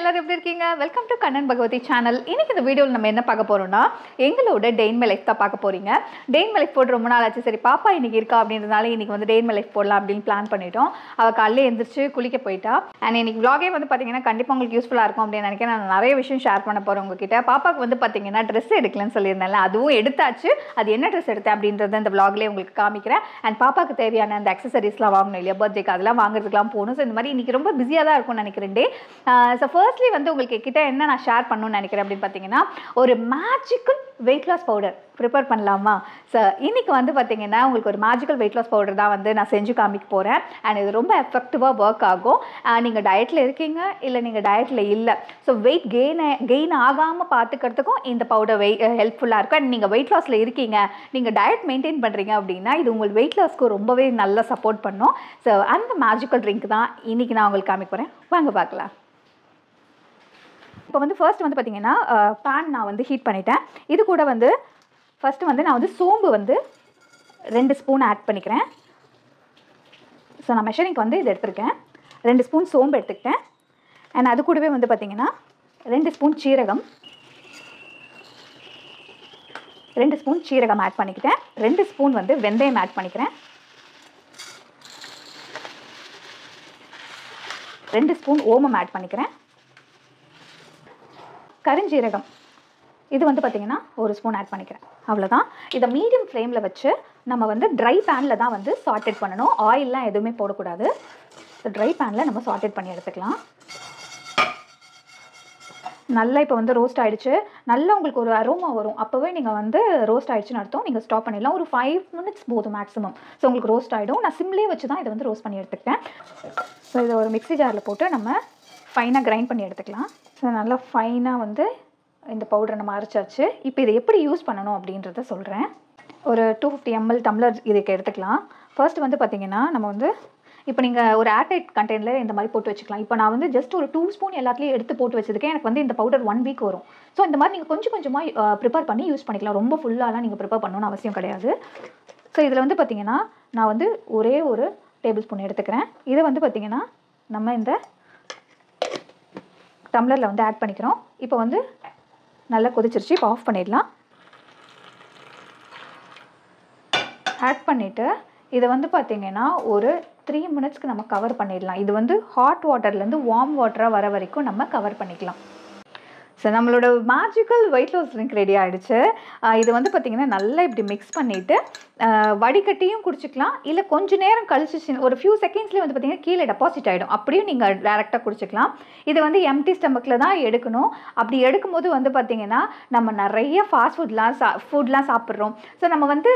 எல்லாரும் எப்படி இருக்கீங்க? Welcome to Kannan Bhagavathi channel. இன்னைக்கு இந்த வீடியோவில் நம்ம என்ன பார்க்க போறோம்னா எங்களோட டே இன் மை லைஃப் தான் பார்க்க போறீங்க. டே இன் மை லைஃப் போட்டு ரொம்ப நாள் ஆச்சு. சரி பாப்பா இன்னைக்கு இருக்கா அப்படின்றதுனால இன்னைக்கு வந்து டே இன் மை லைஃப் போடலாம் அப்படின்னு பிளான் பண்ணிட்டோம். அவள் காலையில் எழுந்திரிச்சு குளிக்க போயிட்டா. அண்ட் இன்னைக்கு vlog வந்து பார்த்தீங்கன்னா கண்டிப்பாக உங்களுக்கு யூஸ்ஃபுல்லாக இருக்கும் அப்படின்னு நினைக்கிறேன். நான் நிறைய விஷயம் ஷேர் பண்ண போகிறேன் உங்ககிட்ட. பாப்பாவுக்கு வந்து பார்த்தீங்கன்னா ட்ரெஸ் எடுக்கலன்னு சொல்லியிருந்தேன்ல, அதுவும் எடுத்தாச்சு. அது என்ன ட்ரெஸ் எடுத்தேன் அப்படின்றத இந்த vlogலேயே உங்களுக்கு காமிக்கிறேன். அண்ட் பாப்பாவுக்கு தேவையான அந்த அக்சசரிஸ்லாம் வாங்கணும் இல்லையா, பர்த்டேக்கு அதெல்லாம் வாங்குறதுக்குலாம் போகணும். ஸோ இந்த மாதிரி இன்னைக்கு ரொம்ப பிஸியாக தான் இருக்கும்னு நினைக்கிறேன் டே. ஸோ ஃபர்ஸ்ட்லி வந்து உங்களுக்கு கிட்ட என்ன நான் ஷேர் பண்ணணும்னு நினைக்கிறேன் அப்படின்னு பார்த்தீங்கன்னா, ஒரு magical weight loss powder prepare பண்ணலாமா? ஸோ இன்றைக்கி வந்து பார்த்தீங்கன்னா உங்களுக்கு ஒரு மேஜிக்கல் வெயிட் லாஸ் பவுடர் தான் வந்து நான் செஞ்சு காமிக்க போகிறேன். அண்ட் இது ரொம்ப எஃபெக்டிவாக ஒர்க் ஆகும். நீங்கள் டயட்டில் இருக்கீங்க இல்லை நீங்கள் டயட்டில் இல்லை, ஸோ வெயிட் கெயின் ஆகாமல் பார்த்துக்கிறதுக்கும் இந்த பவுடர் ஹெல்ப்ஃபுல்லாக இருக்கும். அண்ட் நீங்கள் வெயிட் லாஸில் இருக்கீங்க, நீங்கள் டயட் மெயின்டைன் பண்ணுறீங்க அப்படின்னா இது உங்கள் வெயிட் லாஸ்க்கு ரொம்பவே நல்லா சப்போர்ட் பண்ணும். ஸோ அந்த மேஜிக்கல் ட்ரிங்க் தான் இன்றைக்கி நான் உங்களுக்கு காமிக்க போகிறேன். வாங்க பார்க்கலாம். இப்போ வந்து ஃபர்ஸ்ட் வந்து பார்த்தீங்கன்னா பேன் நான் வந்து ஹீட் பண்ணிட்டேன். இது கூட வந்து ஃபஸ்ட்டு வந்து நான் வந்து சோம்பு வந்து 2 ஸ்பூன் ஆட் பண்ணிக்கிறேன். ஸோ நான் மெஷரிங்க்கு வந்து இது எடுத்துருக்கேன். 2 ஸ்பூன் சோம்பு எடுத்துக்கிட்டேன். அண்ட் அது கூடவே வந்து பார்த்தீங்கன்னா 2 ஸ்பூன் சீரகம், 2 ஸ்பூன் சீரகம் ஆட் பண்ணிக்கிட்டேன். 2 ஸ்பூன் வந்து வெந்தயம் ஆட் பண்ணிக்கிறேன். 2 ஸ்பூன் ஓமம் ஆட் பண்ணிக்கிறேன். கருஞ்சீரகம் இது வந்து பார்த்திங்கன்னா 1 ஸ்பூன் ஆட் பண்ணிக்கிறேன். அவ்வளோதான். இதை மீடியம் ஃப்ளேமில் வச்சு நம்ம வந்து ட்ரை பேனில் தான் வந்து சாட்டெட் பண்ணணும். ஆயிலெலாம் எதுவுமே போடக்கூடாது. ட்ரை பேனில் நம்ம சாட்டெட் பண்ணி எடுத்துக்கலாம். நல்லா இப்போ வந்து ரோஸ்ட் ஆகிடுச்சு. நல்லா உங்களுக்கு ஒரு அரோமா வரும். அப்போவே நீங்கள் வந்து ரோஸ்ட் ஆகிடுச்சுன்னு அர்த்தம். நீங்கள் ஸ்டாப் பண்ணிடலாம். ஒரு 5 மினிட்ஸ் போதும் மேக்ஸிமம். ஸோ உங்களுக்கு ரோஸ்ட் ஆகிடும். நான் சிம்லேயே வச்சு தான் இதை வந்து ரோஸ்ட் பண்ணி எடுத்துக்கிட்டேன். ஸோ இதை ஒரு மிக்ஸி ஜாரில் போட்டு நம்ம ஃபைனாக கிரைண்ட் பண்ணி எடுத்துக்கலாம். ஸோ நல்லா ஃபைனாக வந்து இந்த பவுடரை நம்ம அரைச்சாச்சு. இப்போ இதை எப்படி யூஸ் பண்ணணும் அப்படின்றத சொல்கிறேன். ஒரு 250 ml டம்ளர் இதுக்கு எடுத்துக்கலாம். ஃபர்ஸ்ட் வந்து பார்த்திங்கன்னா நம்ம வந்து இப்போ நீங்கள் ஒரு ஏர்டைட் கண்டெய்னரில் இந்த மாதிரி போட்டு வச்சுக்கலாம். இப்போ நான் வந்து ஜஸ்ட் ஒரு 2 ஸ்பூன் எல்லாத்துலேயும் எடுத்து போட்டு வச்சதுக்கே எனக்கு வந்து இந்த பவுடர் 1 வீக் வரும். ஸோ இந்த மாதிரி நீங்கள் கொஞ்சம் கொஞ்சமாக ப்ரிப்பேர் பண்ணி யூஸ் பண்ணிக்கலாம். ரொம்ப ஃபுல்லாலாம் நீங்கள் ப்ரிப்பேர் பண்ணணும்னு அவசியம் கிடையாது. ஸோ இதில் வந்து பார்த்திங்கன்னா நான் வந்து ஒரே ஒரு டேபிள் ஸ்பூன் எடுத்துக்கிறேன். இதை வந்து பார்த்திங்கன்னா நம்ம இந்த டம்ளரில் வந்து ஆட் பண்ணிக்கிறோம். இப்போ வந்து நல்லா கொதிச்சிருச்சு. இப்போ ஆஃப் பண்ணிடலாம். ஆட் பண்ணிவிட்டு இதை வந்து பார்த்திங்கன்னா ஒரு 3 மினிட்ஸ்க்கு நம்ம கவர் பண்ணிடலாம். இது வந்து ஹாட் வாட்டர்லேருந்து வார்ம் வாட்டராக வர வரைக்கும் நம்ம கவர் பண்ணிக்கலாம். ஸோ நம்மளோட magical weight loss drink ready ஆகிடுச்சு. இது வந்து பார்த்திங்கன்னா நல்லா இப்படி மிக்ஸ் பண்ணிவிட்டு வடிகட்டியும் குடிச்சிக்கலாம். இல்லை கொஞ்சம் நேரம் கழிச்சு ஒரு ஃபியூ செகண்ட்ஸ்லேயே வந்து பார்த்திங்கன்னா கீழே டெபாசிட் ஆகிடும். அப்படியும் நீங்கள் டேரெக்டாக குடிச்சிக்கலாம். இது வந்து எம்டி ஸ்டமக்கில் தான் எடுக்கணும். அப்படி எடுக்கும்போது வந்து பார்த்திங்கன்னா நம்ம நிறைய ஃபாஸ்ட் ஃபுட்லாம் சாப்பிட்றோம். ஸோ நம்ம வந்து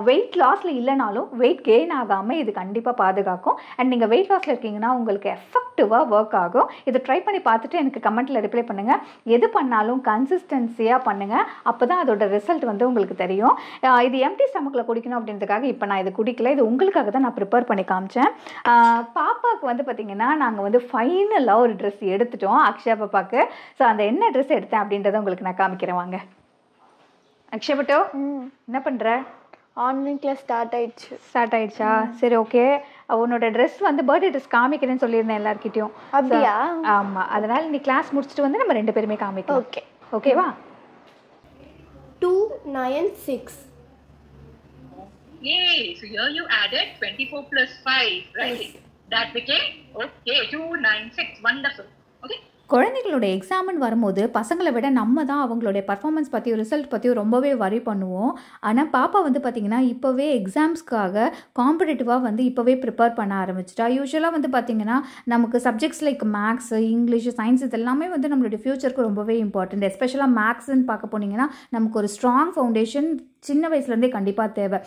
வெயிட் லாஸில் இல்லைனாலும் வெயிட் கெயின் ஆகாமல் இது கண்டிப்பாக பாதுகாக்கும். அண்ட் நீங்கள் வெயிட் லாஸில் இருக்கீங்கன்னா உங்களுக்கு எஃபெக்டிவாக ஒர்க் ஆகும். இதை ட்ரை பண்ணி பார்த்துட்டு எனக்கு கமெண்ட்டில் ரிப்ளை பண்ணுங்கள். எது பண்ணாலும் கன்சிஸ்டன்சியாக பண்ணுங்கள். அப்போ தான் அதோட ரிசல்ட் வந்து உங்களுக்கு தெரியும். இது எம்டி ஸ்டமக்கில் குடிக்கணும் அப்படின்றதுக்காக இப்போ நான் இது குடிக்கல. இது உங்களுக்காக தான் நான் ப்ரிப்பேர் பண்ணி காமிச்சேன். பாப்பாவுக்கு வந்து பார்த்திங்கன்னா நாங்கள் வந்து ஃபைனலாக ஒரு ட்ரெஸ் எடுத்துட்டோம் அக்ஷயா பாப்பாவுக்கு. ஸோ அந்த என்ன ட்ரெஸ் எடுத்தேன் அப்படின்றத உங்களுக்கு நான் காமிக்கிறேன் வாங்க. அக்ஷயா பட்டோ என்ன பண்ணுற? ஆன்லைன் கிளாஸ் ஸ்டார்ட் ஆயிடுச்சா? சரி ஓகே. உன்னோட ட்ரெஸ் வந்து பர்த்டே ட்ரெஸ் காமிக்கிறேன்னு சொல்லியிருந்தேன் எல்லாருக்கிட்டையும். அப்படியா? ஆமாம். அதனால் நீ கிளாஸ் முடிச்சுட்டு வந்து நம்ம 2 பேருமே காமிக்கலாம். ஓகே ஓகேவா? 296. Yay! So here you added 24 plus 5, right? Yes. That became, okay, 296. Wonderful. Okay. குழந்தைகளோட எக்ஸாம்னு வரும்போது பசங்களை விட நம்ம தான் அவங்களுடைய பர்ஃபார்மன்ஸ் பற்றியும் ரிசல்ட் பற்றியும் ரொம்பவே வரி பண்ணுவோம். ஆனால் பாப்பா வந்து பார்த்திங்கன்னா இப்போவே எக்ஸாம்ஸ்க்காக காம்படிட்டிவாக வந்து இப்போவே ப்ரிப்பேர் பண்ண ஆரம்பிச்சிட்டா. யூஸ்வலாக வந்து பார்த்திங்கன்னா நமக்கு subjects like maths, English, science இது எல்லாமே வந்து நம்மளுடைய ஃப்யூச்சருக்கு ரொம்பவே இம்பார்ட்டண்ட். எஸ்பெஷலாக மேக்ஸ்ன்னு பார்க்க போனீங்கன்னா நமக்கு ஒரு ஸ்ட்ராங் ஃபவுண்டேஷன் சின்ன வயசுலேருந்தே கண்டிப்பாக தேவை.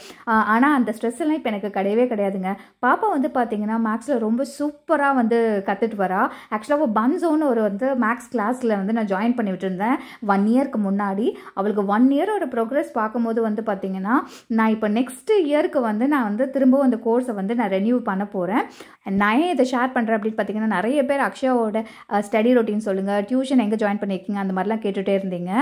ஆனால் அந்த ஸ்ட்ரெஸ் எல்லாம் இப்போ எனக்கு கிடையாதுங்க. பாப்பா வந்து பார்த்திங்கன்னா மேக்ஸில் ரொம்ப சூப்பராக வந்து கற்றுட்டு வரா. ஆக்சுவலாக பன்ஸோன்னு ஒரு வந்து மேக்ஸ் கிளாஸில் வந்து நான் ஜாயின் பண்ணி விட்டுருந்தேன் 1 இயருக்கு முன்னாடி. அவளுக்கு 1 இயரோட ப்ரோக்ரஸ் பார்க்கும்போது வந்து பார்த்திங்கன்னா நான் இப்போ நெக்ஸ்ட் இயருக்கு வந்து நான் வந்து திரும்பவும் அந்த கோர்ஸை வந்து நான் ரெனியூ பண்ண போகிறேன். நான் ஏன் இதை ஷேர் பண்ணுறேன் அப்படின்னு பார்த்தீங்கன்னா, நிறைய பேர் அக்ஷயாவோட ஸ்டடி ரொட்டீன் சொல்லுங்கள், டியூஷன் எங்கே ஜாயின் பண்ணியிருக்கீங்க அந்த மாதிரிலாம் கேட்டுகிட்டே இருந்தீங்க.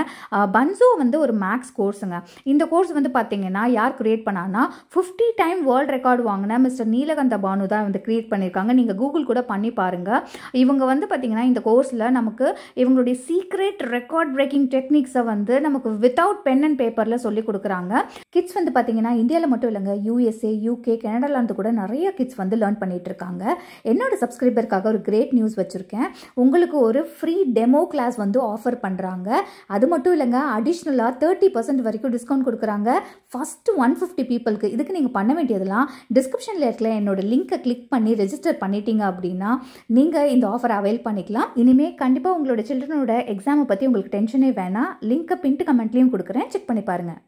பன்சோ வந்து ஒரு மேக்ஸ் கோர்ஸுங்க. இந்த கோர்ஸ் வந்து பார்த்தீங்கன்னா யார் க்ரியேட் பண்ணான்னா 50 டைம் வேர்ல்டு ரெக்கார்டு வாங்கின மிஸ்டர் நீலகந்த பானு தான் வந்து க்ரியேட் பண்ணியிருக்காங்க. நீங்கள் கூகுள் கூட பண்ணி பாருங்கள். இவங்க வந்து பார்த்தீங்கன்னா இந்த கோர்ஸில் நமக்கு இவங்களுடைய சீக்ரெட் ரெக்கார்ட் பிரேக்கிங் டெக்னிக்ஸை வந்து நமக்கு வித்தவுட் பென் அண்ட் பேப்பரில் சொல்லி கொடுக்குறாங்க. கிட்ஸ் வந்து பார்த்தீங்கன்னா இந்தியாவில் மட்டும் இல்லைங்க, USA, UK, கனடாலேருந்து கூட நிறைய கிட்ஸ் வந்து லேர்ன் பண்ணிட்டு இருக்காங்க. என்னோட சப்ஸ்கிரைபருக்காக ஒரு கிரேட் நியூஸ் வச்சுருக்கேன். உங்களுக்கு ஒரு ஃப்ரீ டெமோ கிளாஸ் வந்து ஆஃபர் பண்ணுறாங்க. அது மட்டும் இல்லைங்க, அடிஷ்னலாக 30% வரைக்கும் டிஸ்கவுண்ட் கொடுக்குறாங்க ஃபஸ்ட்டு 150 பீப்புளுக்கு. இதுக்கு நீங்கள் பண்ண வேண்டியதெல்லாம் டிஸ்கிரிப்ஷனில் இருக்கல என்னோட லிங்க்கை கிளிக் பண்ணி ரெஜிஸ்டர் பண்ணிட்டீங்க அப்படின்னா நீங்கள் இந்த ஆஃபரை அவைல் பண்ணிக்கலாம். இனிமேல் கண்டிப்பாக உங்களோட சில்ட்ரனோட எக்ஸாமை பற்றி உங்களுக்கு டென்ஷனே வேணாம். லிங்க்கை பின்ட்டு கமெண்ட்லேயும் கொடுக்குறேன், செக் பண்ணி பாருங்கள்.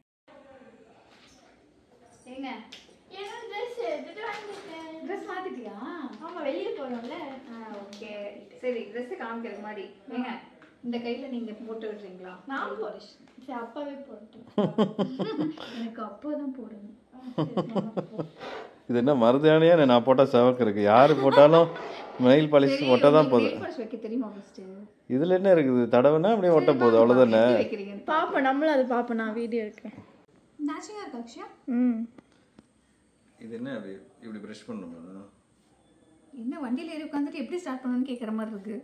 ட்ரெஸ் மாற்றிட்டியா? ஆமாம், வெளியே போகிறோம்ல. ஓகே, சரி. ட்ரெஸ்ஸு காமிக்கிறது மாதிரி ஏங்க இந்த கையில் நீங்கள் போட்டு விடுறீங்களா? நான் போடுறேன். சரி, அப்பாவே போட்டேன். எனக்கு அப்போ தான் போடணும். இது என்ன மருதானியா? நான் போட்டால் செவக்கு இருக்கு. யார் போட்டாலும் நெயில் பாலிஷ் போட்டால் தான் போதும். வைக்க தெரியுமா ஃபஸ்ட்டு? இதில் என்ன இருக்குது? தடவைனா அப்படியே ஒட்ட போகுது, அவ்வளோதானே. பாப்பேன், நம்மளும் அது பாப்பேன். நான் வீடியோ இருக்கேன். மேட்சிங்காக இருக்கா அக்ஷயா? இது என்ன இப்படி ப்ரஷ் பண்ணணுமா? என்ன வண்டியில் ஏறி உட்காந்துட்டு எப்படி ஸ்டார்ட் பண்ணணும்னு கேட்குற மாதிரி இருக்கு.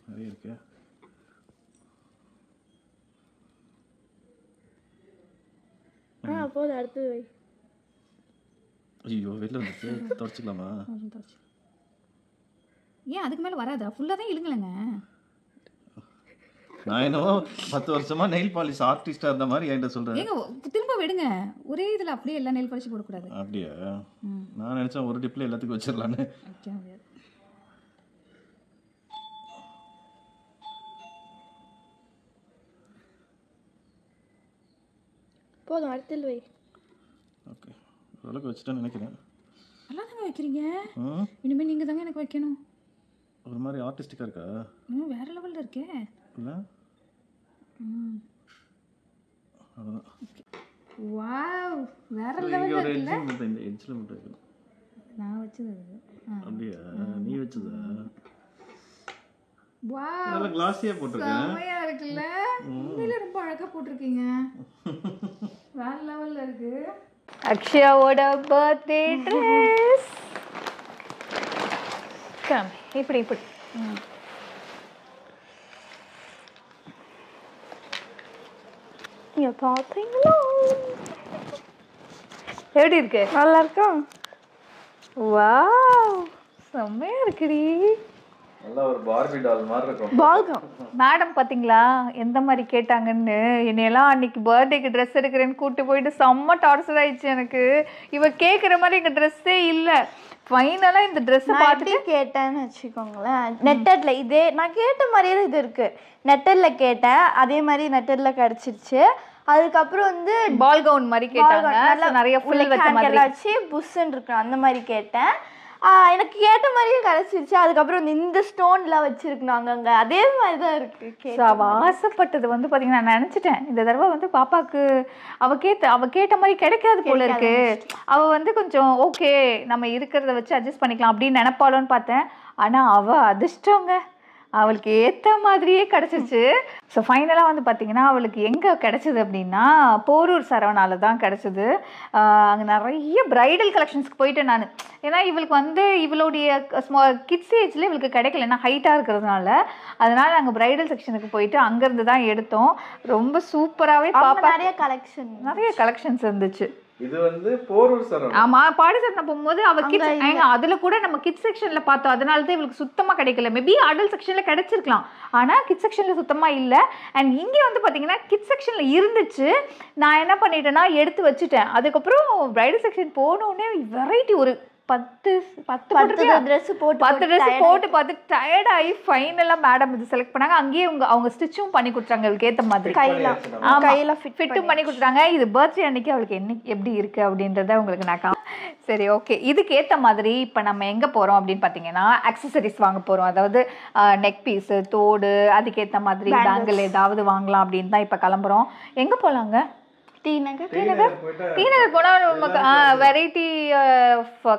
நிறைய இருக்கு. போதும், அடுத்தது வை. ஐயோ, வெளில வந்துச்சு. தொடச்சிக்கலாமா? ஏன் அதுக்கு மேலே வராதா? ஃபுல்லாக தான் இழுங்கலைங்க. நான் என்னவோ 10 வருஷமா நெயில் பாலிஷ் ஆர்டிஸ்டாக இருந்த மாதிரி என்கிட்ட சொல்கிறேன். ஏங்க திரும்ப விடுங்க, ஒரே இதில் அப்படியே எல்லா நெயில் பாலிஷ் போடக்கூடாது. அப்படியா? நான் நினச்சேன் ஒரு டிப்பில் எல்லாத்துக்கும் வச்சிடலான்னு. போதும், அடுத்தது வை. ஓகே, ஓரளவுக்கு வச்சுட்டேன்னு நினைக்கிறேன். நல்லா தாங்க வைக்கிறீங்க. இனிமேல் நீங்கள் தாங்க எனக்கு வைக்கணும். ஒரு மாதிரி ஆர்டிஸ்டிக்காக இருக்கா? வேற லெவலில் இருக்கே. இல்லை, அவ்வளோதான். வாவ், வேற லெவலில் இருக்குல்ல. இந்த எட்ஜில் மட்டும் வைக்கணும். நான் வச்சது அப்படியா? நீ வச்சதா? வாவ், நல்லா கிளாஸியாக போட்டிருக்கேன். செமையா இருக்குல்ல. உண்மையில ரொம்ப அழகா போட்டிருக்கீங்க. வேற லெவல்ல இருக்கு. அக்ஷயாவோட பர்த்டே ட்ரெஸ். கம், இப்படி இப்படி. இங்க பாத்தீங்களா? எப்படி இருக்கு? நல்லா இருக்கா? வாவ், செம்மையா இருக்குடி. நல்லா ஒரு பார்பி டால் மாதிரி இருக்கும். பால்கம். மேடம் பார்த்தீங்களா எந்த மாதிரி கேட்டாங்கன்னு. என்னையெல்லாம் அன்னைக்கு பர்த்டேக்கு ட்ரெஸ் எடுக்கிறேன்னு கூப்பிட்டு போயிட்டு செம்ம டார்ச்சர் ஆயிடுச்சு எனக்கு. இவ கேட்குற மாதிரி எங்கள் ட்ரெஸ்ஸே இல்லை. ஃபைனலாக இந்த ட்ரெஸ்ஸை பார்த்துட்டு கேட்டேன்னு வச்சுக்கோங்களேன். நெட்டட்ல இதே நான் கேட்ட மாதிரியே இது இருக்கு. நெட்டட்ல கேட்டேன், அதே மாதிரி நெட்டட்ல கிடைச்சிருச்சு. அதுக்கப்புறம் வந்து பால் கவுன் மாதிரி கேட்டாங்க, நிறைய ஃபுல் வச்ச மாதிரி வச்சு புஷ்ன்னு இருக்கு அந்த மாதிரி கேட்டேன். எனக்கு கேட்ட மாதிரியே கிடைச்சிருச்சு. அதுக்கப்புறம் இந்த ஸ்டோன்லாம் வச்சிருக்கணும் அங்கங்க, அதே மாதிரி தான் இருக்கு. அவ ஆசைப்பட்டது வந்து பார்த்தீங்கன்னா நான் நினச்சிட்டேன் இந்த தடவை வந்து பாப்பாவுக்கு அவ கேட்ட மாதிரி கிடைக்காது போல இருக்கு. அவ வந்து கொஞ்சம் ஓகே நம்ம இருக்கிறத வச்சு அட்ஜஸ்ட் பண்ணிக்கலாம் அப்படின்னு நினைப்பாளோன்னு பார்த்தேன். ஆனால் அவ அதிர்ஷ்டங்க, அவளுக்கு ஏற்ற மாதிரியே கிடச்சிச்சு. ஸோ ஃபைனலாக வந்து பார்த்திங்கன்னா அவளுக்கு எங்கே கிடச்சிது அப்படின்னா போரூர் சரவணால தான் கிடச்சிது. அங்கே நிறைய ப்ரைடல் கலெக்ஷன்ஸ்க்கு போயிட்டேன் நான். ஏன்னா இவளுக்கு வந்து இவளுடைய கிட்ஸ் ஏஜில் இவளுக்கு கிடைக்கல, ஏன்னா ஹைட்டாக இருக்கிறதுனால. அதனால் நாங்கள் ப்ரைடல் செக்ஷனுக்கு போயிட்டு அங்கேருந்து தான் எடுத்தோம். ரொம்ப சூப்பராகவே பாப்பா நிறைய கலெக்ஷன்ஸ் இருந்துச்சு. இது வந்து போரூர் சரவணா. ஆமா, பாடிசரவணா போகும்போது அவ கிட்ஸ் அதுல கூட நம்ம கிட்ஸ் செக்ஷன்ல பார்த்தோம். அதனால தான் இவளுக்கு சுத்தமா கிடைக்கல. மேபி அடல்ட் செக்ஷன்ல கிடைச்சிருக்கலாம், ஆனா கிட்ஸ் செக்ஷன்ல சுத்தமா இல்ல. அண்ட் இங்க வந்து பாத்தீங்கன்னா கிட்ஸ் செக்ஷன்ல இருந்துச்சு. நான் என்ன பண்ணிட்டேன்னா எடுத்து வச்சுட்டேன். அதுக்கப்புறம் பிரைடல் செக்ஷன் போனோடனே வெரைட்டி ஒரு 10 ட்ரெஸ் போட்டு பார்த்து டயர்ட் ஆகி ஃபைனலாக மேடம் இது செலக்ட் பண்ணாங்க. அங்கேயே அவங்க ஸ்டிச்சும் பண்ணி கொடுத்தாங்க அவளுக்கு ஏற்ற மாதிரி, கையில் ஃபிட்டும் பண்ணி கொடுத்தாங்க. இது பர்த்டே அன்னைக்கு அவளுக்கு எப்படி இருக்குது அப்படின்றத உங்களுக்கு நான் சரி ஓகே. இதுக்கு ஏற்ற மாதிரி இப்போ நம்ம எங்கே போகிறோம் அப்படின்னு பார்த்தீங்கன்னா அக்சசரிஸ் வாங்க போகிறோம். அதாவது நெக் பீஸு, தோடு, அதுக்கேற்ற மாதிரி பேங்கிள் ஏதாவது வாங்கலாம் அப்படின்னு தான் இப்போ கிளம்புறோம். எங்கே போகலாங்க? டி நகர் டி நகர் போனால் நமக்கு வெரைட்டி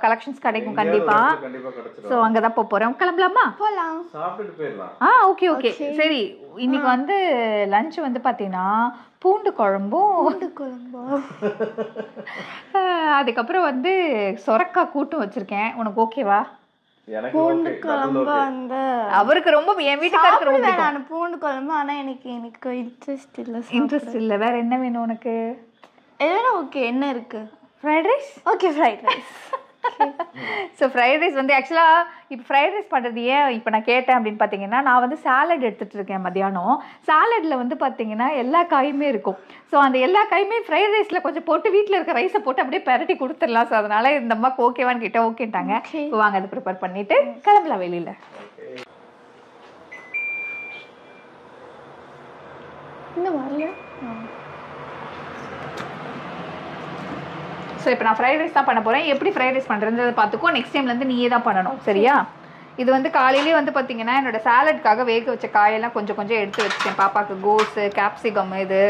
கலெக்ஷன்ஸ் கிடைக்கும் கண்டிப்பாக. கண்டிப்பா கிடைச்சிடும். ஸோ அங்கே தான் போகிறோம். கிளம்பலாமா? போகலாம். சாப்பிட்டுட்டு போயிடலாம். ஓகே ஓகே சரி. இன்னைக்கு வந்து லஞ்ச் வந்து பார்த்தீங்கன்னா பூண்டு குழம்பும் அதுக்கப்புறம் வந்து சொரக்காய் கூட்டும் வச்சிருக்கேன். உனக்கு ஓகேவா? பூண்டு குழம்பு வந்து அவருக்கு ரொம்ப, என் வீட்டுக்காருக்கு ரொம்ப பிடிக்கும். நான் பூண்டு குழம்பு. ஆனா எனக்கு இன்ட்ரெஸ்ட் இல்லை. வேற என்ன வேணும் உனக்கு? எதுனா ஓகே. என்ன இருக்கு? Fried rice. Okay fried rice. So fried rice வந்து ஆக்சுவலாக இப்போ ஃப்ரைட் ரைஸ் பண்ணுறது ஏன் இப்போ நான் கேட்டேன் அப்படின்னு பார்த்தீங்கன்னா, நான் வந்து சாலட் எடுத்துகிட்டு இருக்கேன் மத்தியானம். சாலடில் வந்து பார்த்தீங்கன்னா எல்லா காயுமே இருக்கும். ஸோ அந்த எல்லா காயுமே ஃப்ரைட் ரைஸில் கொஞ்சம் போட்டு வீட்டில் இருக்க ரைஸை போட்டு அப்படியே பெரட்டி கொடுத்துடலாம். ஸோ அதனால் இந்த அம்மாக்கு ஓகேவான்னு கேட்டால் ஓகேட்டாங்க. இப்போ வாங்க அதை ப்ரிப்பேர் பண்ணிவிட்டு கிளம்பலாம் வெளியில். இன்னும் வரல. ஸோ இப்போ நான் ஃப்ரைட் ரைஸ் தான் பண்ண போகிறேன். எப்படி ஃப்ரைட் ரைஸ் பண்ணுறதுன்றதை பார்த்துக்கோ. நெக்ஸ்ட் டைம்லேருந்து நீயே தான் பண்ணணும், சரியா? இது வந்து காலையிலேயே வந்து பார்த்தீங்கன்னா என்னோடய சாலட்காக வேக வச்ச காயெல்லாம் கொஞ்சம் கொஞ்சம் எடுத்து வச்சுட்டேன். பாப்பாவுக்கு கோஸு, கேப்சிகம், இது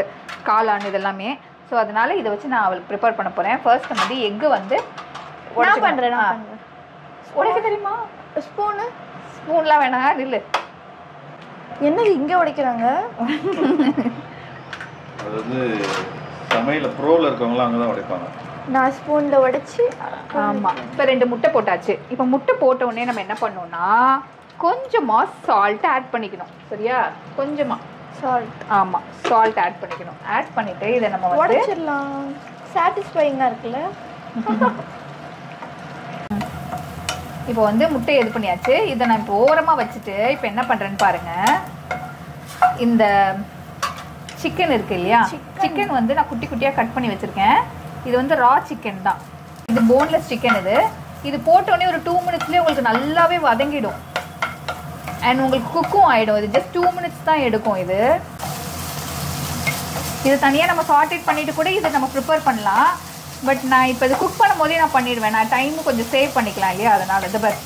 காளான் இதெல்லாமே. ஸோ அதனால் இதை வச்சு நான் அவளுக்கு ப்ரிப்பேர் பண்ண போகிறேன். ஃபர்ஸ்ட் வந்து எக்கு வந்து நான் பண்ணுறேன். உடைக்க தெரியுமா? ஸ்பூன்லாம் வேணாம், இல்லை. என்னது இங்கே உடைக்கிறாங்க? அது வந்து சமையல ப்ரோவில் இருக்கவங்களாம் அங்கே தான் உடைப்பாங்க. நான் ஸ்பூனில் உடைச்சி. ஆமாம். இப்போ 2 முட்டை போட்டாச்சு. இப்போ முட்டை போட்ட உடனே நம்ம என்ன பண்ணோம்னா கொஞ்சமாக சால்ட் ஆட் பண்ணிக்கணும், சரியா? கொஞ்சமாக சால்ட். ஆமாம், சால்ட் ஆட் பண்ணிக்கணும். ஆட் பண்ணிவிட்டு இதை நம்ம உடைச்சிடலாம். சாட்டிஸ்ஃபைங்காக இருக்குல்ல? இப்போ வந்து முட்டை இது பண்ணியாச்சு. இதை நான் இப்போ ஓரமாக வச்சுட்டு இப்போ என்ன பண்ணுறேன்னு பாருங்கள். இந்த சிக்கன் இருக்கு இல்லையா, சிக்கன் வந்து நான் குட்டி குட்டியாக கட் பண்ணி வச்சுருக்கேன். இது வந்து ரா சிக்கன் தான். இது போன்லெஸ் சிக்கன். இது போட்டோடனே ஒரு 2 மினிட்ஸ்லேயே உங்களுக்கு நல்லாவே வதங்கிடும். அண்ட் உங்களுக்கு குக்கும் ஆகிடும். இது ஜஸ்ட் 2 மினிட்ஸ் தான் எடுக்கும். இது தனியாக நம்ம சார்ட்டேட் பண்ணிவிட்டு கூட இதை நம்ம ப்ரிப்பேர் பண்ணலாம். பட் நான் இப்போ இது குக் பண்ணும் போதே நான் பண்ணிடுவேன். நான் டைமும் கொஞ்சம் சேவ் பண்ணிக்கலாம் இல்லையா, அதனால் இது பட்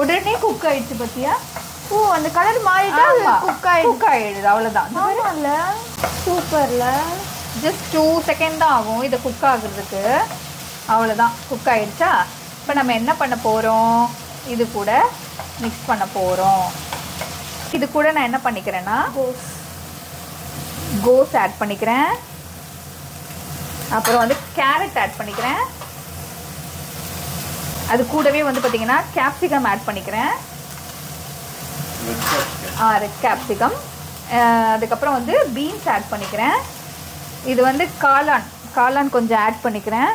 உடனே குக் ஆகிடுச்சு பார்த்தியா? அந்த கலர் மாறிட்டா குக் ஆகிடுது, அவ்வளோதான். ஆமாம்ல, சூப்பர்ல. ஜஸ்ட் 2 செகண்ட் தான் ஆகும் இதை குக் ஆகுறதுக்கு. அவ்வளோதான், குக் ஆகிடுச்சா? இப்போ நம்ம என்ன பண்ண போகிறோம், இது கூட மிக்ஸ் பண்ண போகிறோம். இது கூட நான் என்ன பண்ணிக்கிறேன்னா கோஸ் ஆட் பண்ணிக்கிறேன். அப்புறம் வந்து கேரட் ஆட் பண்ணிக்கிறேன். அது கூடவே வந்து பார்த்திங்கன்னா கேப்சிகம் ஆட் பண்ணிக்கிறேன். Red capsicum. அதுக்கப்புறம் வந்து பீன்ஸ் ஆட் பண்ணிக்கிறேன். இது வந்து காளான் கொஞ்சம் ஆட் பண்ணிக்கிறேன்.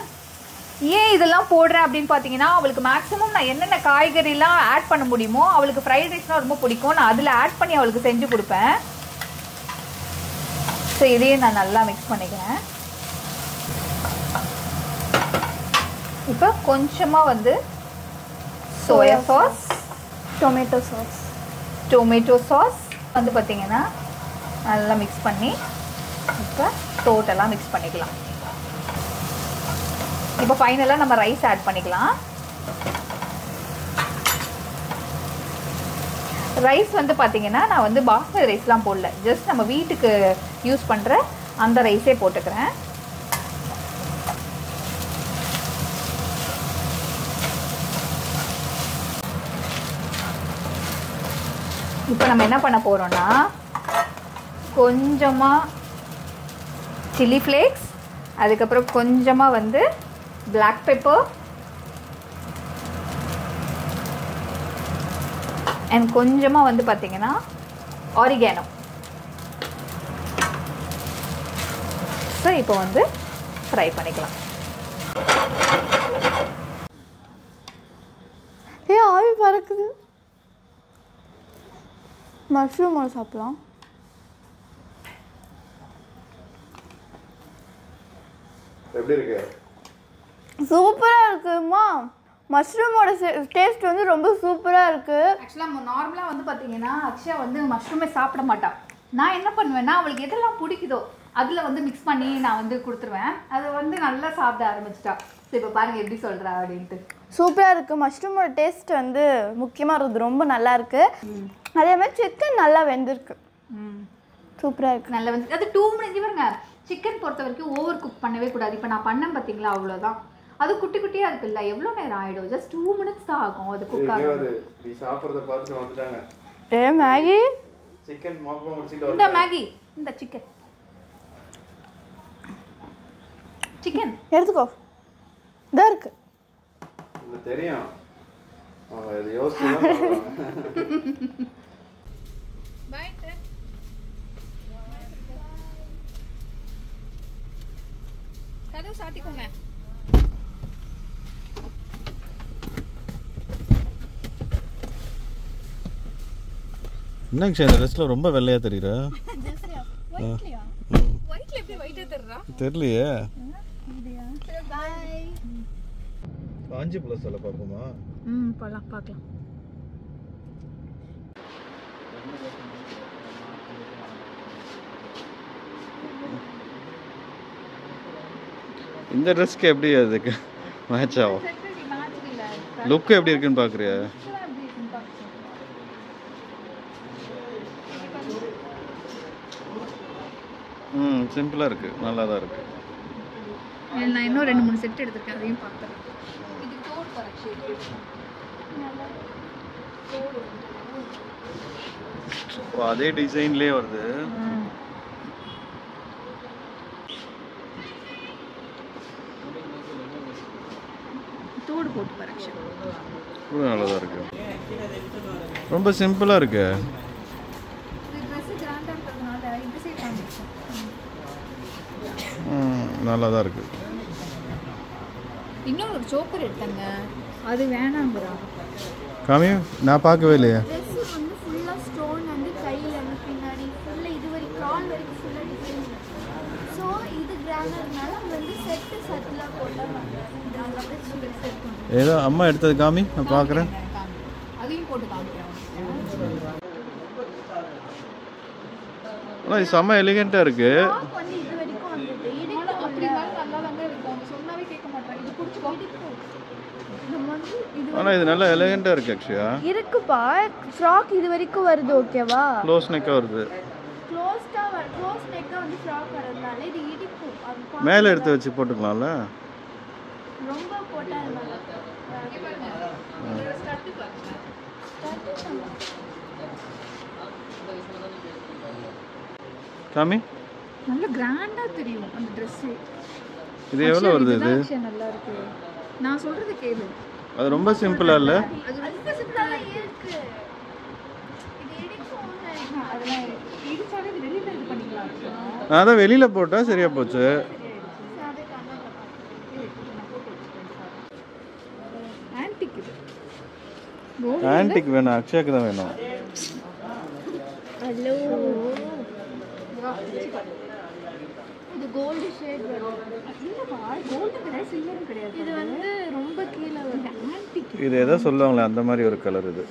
ஏன் இதெல்லாம் போடுறேன் அப்படின்னு பார்த்தீங்கன்னா, அவளுக்கு மேக்ஸிமம் நான் என்னென்ன காய்கறிலாம் ஆட் பண்ண முடியுமோ, அவளுக்கு ஃப்ரைட் ரைஸ்னால் ரொம்ப பிடிக்கும். நான் அதில் ஆட் பண்ணி அவளுக்கு செஞ்சு கொடுப்பேன். ஸோ இதையும் நான் நல்லா மிக்ஸ் பண்ணிக்கிறேன். இப்போ கொஞ்சமாக வந்து சோயா சாஸ், டொமேட்டோ சாஸ் வந்து பார்த்திங்கன்னா நல்லா மிக்ஸ் பண்ணி இப்போ டோட்டலாக மிக்ஸ் பண்ணிக்கலாம். இப்போ ஃபைனலாக நம்ம ரைஸ் ஆட் பண்ணிக்கலாம். ரைஸ் வந்து பார்த்திங்கன்னா நான் வந்து பாஸ்மதி ரைஸ்லாம் போடல, ஜஸ்ட் நம்ம வீட்டுக்கு யூஸ் பண்ணுற அந்த ரைஸே போட்டுக்கிறேன். இப்போ நம்ம என்ன பண்ண போகிறோன்னா கொஞ்சமாக சில்லி ஃப்ளேக்ஸ், அதுக்கப்புறம் கொஞ்சமாக வந்து பிளாக் பெப்பர் அண்ட் கொஞ்சமாக வந்து பார்த்திங்கன்னா ஆரிகானோ. ஸோ இப்போ வந்து ஃப்ரை பண்ணிக்கலாம். ஆவி பறக்குது. மஷ்ரூமோட சாப்பிடலாம். எப்படி இருக்கு? சூப்பராக இருக்குமா? மஷ்ரூமோட டேஸ்ட் வந்து ரொம்ப சூப்பராக இருக்குது. ஆக்சுவலாக நார்மலாக வந்து பார்த்தீங்கன்னா அக்ஷயா வந்து மஷ்ரூமே சாப்பிட மாட்டாள். நான் என்ன பண்ணுவேன்னா அவளுக்கு எதெல்லாம் பிடிக்குதோ அதில் வந்து மிக்ஸ் பண்ணி நான் வந்து கொடுத்துருவேன். அதை வந்து நல்லா சாப்பிட ஆரம்பிச்சிட்டா. ஸோ இப்போ பாருங்கள் எப்படி சொல்கிறா அப்படின்ட்டு. சூப்பராக இருக்குது. மஷ்ரூமோட டேஸ்ட் வந்து முக்கியமாக இருக்குது, ரொம்ப நல்லா இருக்குது. அதே மாதிரி சிக்கன் நல்லா வெந்திருக்கு. சூப்பராக இருக்குது. நல்லா வந்து அது 2 மினிட்ஸ் பாருங்க. சிக்கன் பொறுத்த வரைக்கும் ஓவர் குக் பண்ணவே கூடாது. இப்போ நான் பண்ணேன் பார்த்தீங்களா, அவ்வளோதான். அது குட்டி குட்டியாக இருக்குல்ல, எவ்வளோ நேரம் ஆகிடும்? ஜஸ்ட் 2 minutes தான் ஆகும் அது குக் ஆகும். நீ சாப்பிட்றத பார்த்து வந்துட்டாங்க. மேகி சிக்கன் மாப்பா முடிச்சிட்டு இந்த மேகி, இந்த சிக்கன் எடுத்துக்கோ. இதா இருக்கு. இது தெரியும். அவங்க இது யோசிச்சு தான் சொல்றாங்க. Bye sir. கதவு சாத்திக்கோங்க. என்ன இந்த ட்ரெஸ்ல ரொம்ப வெள்ளையா தெரியுற? ஒயிட்ல எப்படி ஒயிட்டா தெரியுறா? தெரியலையே. பை. காஞ்சி பிளஸ் சொல்ல பாப்போமா? பார்க்கலாம். இந்த ட்ரெஸ்க்கு எப்படி அதுக்கு மேட்ச் ஆகும்? லுக் எப்படி இருக்குன்னு பாக்குறியா? சிம்பிளா இருக்கு, நல்லா தான் இருக்கு. நான் இன்னும் 2-3 செட் எடுத்துருக்கேன், அதையும் பார்க்குறேன். இது கோட் கரெக்ஷன். அதே டிசைன்லயே வருது. தோடு போட்டு கரெக்ஷன் கூட நல்லா தான் இருக்கு. ரொம்ப சிம்பிளா இருக்கு. இது Dress கிராண்டா இருக்கிறதுனால இந்த சைடு காமிச்சேன். நல்லா தான் இருக்கு. இன்னொரு சோக்கர் எடுத்தங்க, அது வேணாம்ங்கறா. காமி, நான் பார்க்கவே இல்லையே. Dress வந்து ஃபுல்லா ஸ்டோன் வந்து கையில வந்து பின்னாடி ஃபுல்லா இது வரைக்கும் கால் வரைக்கும் ஃபுல்லா டிசைன். சோ இது கிராண்டர்னால வந்து செட்ல போட்டா நல்லா செட் பண்ணுங்க. ஏதோ அம்மா எடுத்தது காமி, நான் பார்க்குறேன். அதையும் போட்டு காமிக்கிறேன். ஆனால் இது செம்ம எலிகெண்ட்டாக இருக்கு. வந்து இது வரைக்கும் வந்துட்டு இதனால அப்படி இருந்தாலும் நல்லா தாங்க இருக்கும். அவங்க சொன்னாவே கேட்க மாட்டாங்க. இது பிடிச்சிக்கோ. நம்ம வந்து இது ஆனால் இது நல்லா எலிகெண்ட்டாக இருக்கு ஆக்சுவலா. இருக்குப்பா. ஃப்ராக் இது வரைக்கும் வருது, ஓகேவா? க்ளோஸ் நெக்காக வருது. க்ளோஸ் நெக்கா வந்து ஃப்ராக் வரதுனால இது இடிக்கும். அது மேலே எடுத்து வச்சு போட்டுக்கலாம்ல. ரொம்ப போட்டா நல்லா காமி, நல்ல கிராண்டா தெரியும் அந்த Dress. இது எவ்வளோ வருது? இது நல்லா இருக்கு. நான் சொல்றது கேளு. அது ரொம்ப சிம்பிளா இல்ல? அது ரொம்ப சிம்பிளா இருக்கு. இது இடிக்கும். அதெல்லாம் இடிச்சாலே இது வெளியில இது பண்ணிக்கலாம். நான் தான் வெளியில போட்டா சரியா போச்சு. ஆன்டிக் இது. ஆன்டிக் வேணும், அக்ஷயாக்கு தான் வேணும். ஹலோ. இது கோல்ட் ஷேட் வரும். இல்லப்பா, கோல்ட் கிடையாது, சில்வர் கிடையாது. இது வந்து ரொம்ப கீழ வருது. ஆன்டிக். இது எதோ சொல்லுவாங்களே அந்த மாதிரி ஒரு கலர். இது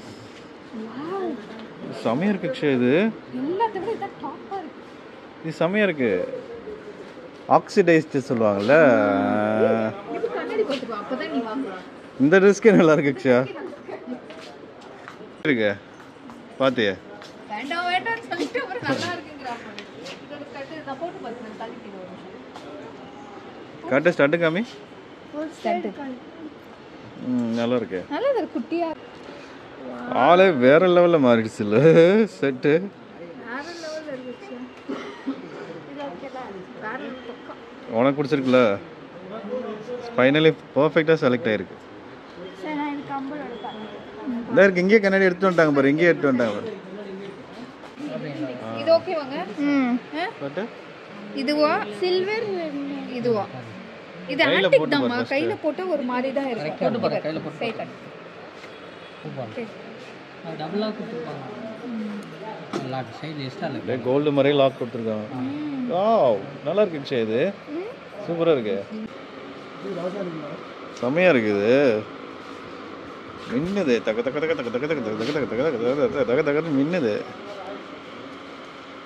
செமையா இருக்கு அக்ஷயா. இது எல்லாத்தை விட இதான் டாப்பா இருக்கு. இது செமையா இருக்கு. ஆக்சிடைஸ்டு சொல்லுவாங்கல்ல. இது கண்ணாடி போட்டுக்கோ, அப்பதான் நீ வாங்க. இந்த ட்ரெஸ்க்கே நல்லா இருக்கு அக்ஷயா. இருக்கு பாத்தியா? வேண்டாம் வேண்டாம்னு சொல்லிட்டு அப்புறம் நல்லா இருக்குங்கறாங்க. இதோட கட்டு நான் போட்டு பார்த்தேன், தள்ளிட்டு வரும். கட்ட ஸ்டார்ட் காமி. ஒரு சைடு நல்லா இருக்கு. நல்லா இருக்கு, குட்டியா. ஆளே வேற லெவல்ல மாறிடுச்சு இல்ல செட். வேற லெவல்ல இருக்கு. இது ஓகேடா. வேற பக்கம். உனக்கு பிடிச்சிருக்குல? ஃபைனலி பெர்ஃபெக்ட்டா செலக்ட் ஆயிருக்கு. சரி, நான் இது கம்பல் எடுப்பேன். இந்த இருக்கு, இங்கே கண்ணாடி எடுத்து வந்துட்டாங்க பாரு. இங்கே எடுத்து வந்துட்டாங்க பாரு. இது ஓகேவாங்க? பட் இதுவா சில்வர் இதுவா? இது கையில ஆன்டிக் போட்டு தான்மா. பாரு கையில போட்டா ஒரு மாதிரி தான் இருக்கும். போட்டு பாரு, கையில போட்டு. கை கட். அது டபுளா கொடுத்துருப்பாங்க. லாக் சைடு எக்ஸ்ட்ரா இல்லை. கோல்டு மாதிரி லாக் கொடுத்துருக்காங்க. வாவ், நல்லா இருக்கு அக்ஷயா. இது சூப்பரா இருக்கு. செமையா இருக்குது. மின்னுது, தக தக தக தக தக தக தக தக தக தக தக தக தக மின்னுது.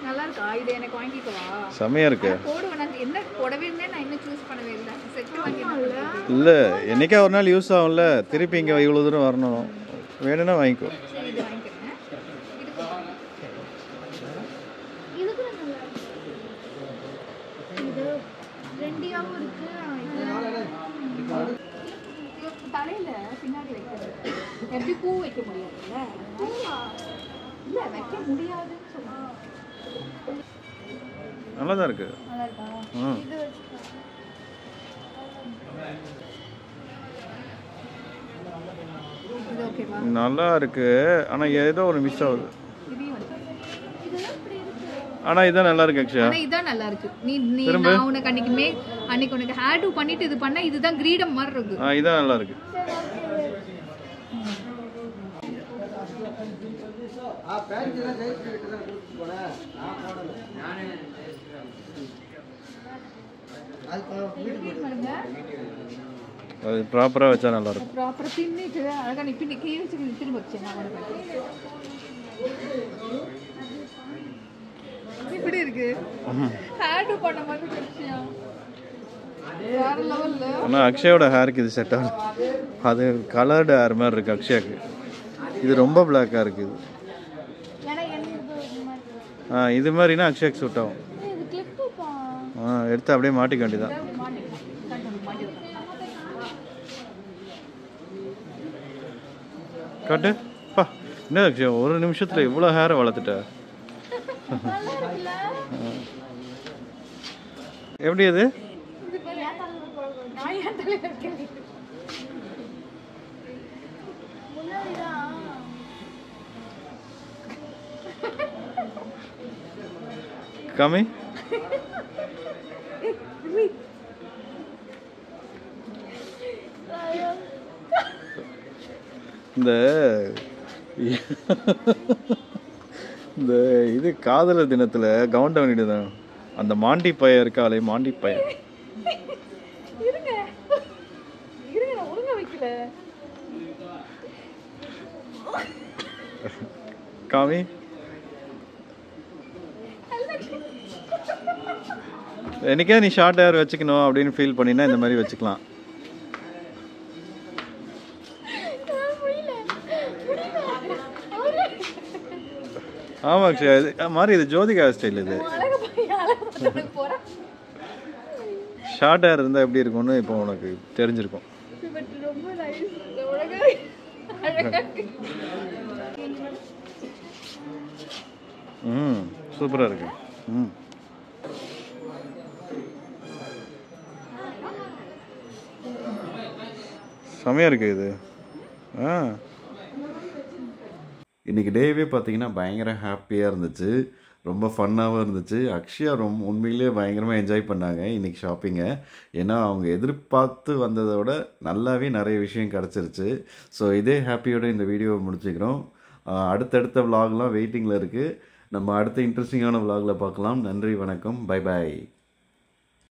நல்லா இருக்கா? இது எனக்கு வாங்கிக்கவா? செமையா இருக்கு. போடுவேன். நான் என்ன போடவேன்னு நான் இன்னும் சூஸ் பண்ணவே இல்லை. செட் வாங்கிடலாம். இல்ல, என்னைக்கா ஒரு நாள் யூஸ் ஆகும்ல. திருப்பி இங்க இவ்வளவு தூரம் வரணும். வேணும்னா வாங்கிக்கோ. சரி, இது வாங்கிக்கிறேன். இது கூட நல்லா இருக்கு. இது எப்படி பூ வைக்க முடியாதுல்ல? இல்ல வைக்க முடியாதுன்னு சொல்லுவாங்க. நல்லா தான் இருக்கு. நல்லா இருக்கா? ம் இது வச்சுக்கோ. இது ஓகேவா? நல்லா இருக்கு. ஆனால் ஏதோ ஒரு மிஸ் ஆகுது. இதையும் வந்து இதெல்லாம் இப்படி இருக்கு. ஆனால் இதான் நல்லா இருக்கு அக்ஷயா. ஆனா இதான் நல்லா இருக்கு. நீ நான் உனக்கு அன்னைக்கு உனக்கு ஹேர் டூ பண்ணிட்டு இது பண்ணா இதுதான் கிரீடம் மாதிரி இருக்கு. இதான் நல்லா இருக்கு. அது ப்ராப்பராக வச்சா நல்லா இருக்கும். ப்ராப்பரா பின்னிட்டு அழகா நீ பின்னி கீழே வச்சு திரும்ப வச்சேன் நான் உனக்கு. இப்படி இருக்கு ஹேர் டூ பண்ண மாதிரி விஷயம். வேற லெவல்ல. ஆனால் அக்ஷயோட ஹேருக்கு இது செட் ஆகும். அது கலர்டு ஹேர் மாதிரி இருக்கு அக்ஷயாக்கு. இது ரொம்ப பிளாக்காக இருக்குது. ஏன்னா எனக்கு இது மாதிரி. இது மாதிரினா அக்ஷயாக்கு சூட் ஆகும். இது கிளிப்புப்பா. எடுத்து அப்படியே மாட்டிக்க வேண்டியதான். காட்டு பா. என்ன அக்ஷயா ஒரு நிமிஷத்துல இவ்வளோ ஹேரை வளர்த்துட்ட. நல்லா இருக்குல்ல? எப்படி அது? இது பேர் ஏன் தலையில போடக்கூடாது? நான் ஏன் தலையில இருக்கேன்? முன்னாடிதான் காமி. இந்த இந்த இது காதலர் தினத்துல கவுண்ட வேண்டியதுதான். அந்த மாண்டி பையன் இருக்காளே மாண்டி பையன். இருங்க நான் ஒழுங்கா வைக்கல. காமி. என்னைக்கே நீ ஷார்ட் ஹேர் வச்சுக்கணும் அப்படின்னு ஃபீல் பண்ணினா இந்த மாதிரி வச்சுக்கலாம். ஆமா அக்ஷயா இது மாதிரி இது ஜோதிகா ஸ்டைல். இது ஷார்ட் ஹேர் இருந்தால் எப்படி இருக்கும்னு இப்போ உனக்கு தெரிஞ்சிருக்கும். ரொம்ப நைஸ். சூப்பராக இருக்கு. செமையாக இருக்குது இது. இன்றைக்கி டேவே பார்த்தீங்கன்னா பயங்கர ஹாப்பியாக இருந்துச்சு. ரொம்ப ஃபன்னாகவும் இருந்துச்சு. அக்ஷயா உண்மையிலேயே பயங்கரமாக என்ஜாய் பண்ணாங்க இன்றைக்கி ஷாப்பிங்கை. ஏன்னா அவங்க எதிர்பார்த்து வந்ததை விட நல்லாவே நிறைய விஷயம் கிடச்சிருச்சு. ஸோ இதே ஹாப்பியோடு இந்த வீடியோவை முடிச்சுக்கிறோம். அடுத்தடுத்த விலாக்லாம் வெயிட்டிங்கில் இருக்குது. நம்ம அடுத்த இன்ட்ரெஸ்டிங்கான விலாகில் பார்க்கலாம். நன்றி, வணக்கம், பை பாய்.